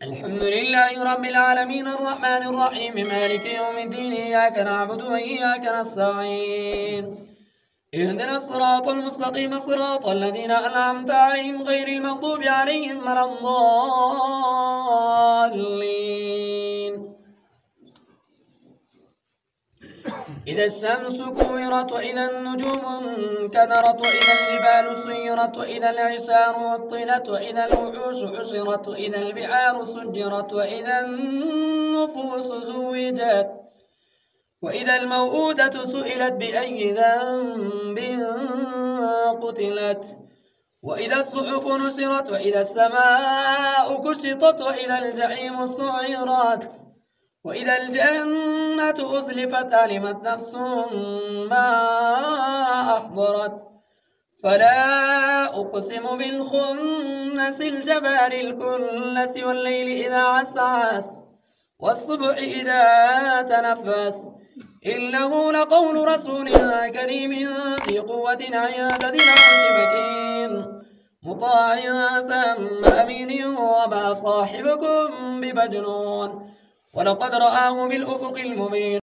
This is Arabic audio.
الحمد لله رب العالمين الرحمن الرحيم مالك يوم الدين إياك نعبد وإياك نستعين اهدنا الصراط المستقيم صراط الذين أنعمت عليهم غير المغضوب عليهم ولا الضالين. إذا الشمس كورت وإذا النجوم انكدرت وإذا الجبال سيرت وإذا العشار عطلت وإذا الوحوش حشرت وإذا البحار سجرت وإذا النفوس زوجت وإذا الموءودة سئلت بأي ذنب قتلت وإذا الصحف نشرت وإذا السماء كشطت وإذا الجحيم سعرت وإذا الجنة أزلفت علمت نفس ما أحضرت فلا أقسم بالخنس الجبال الكنس والليل إذا عسعس والصبح إذا تنفس إنه لقول رسول كريم ذي قوة عند ذي العرش مكين مطاع ثم أمين وما صاحبكم بمجنون ولقد رآه بالأفق المبين.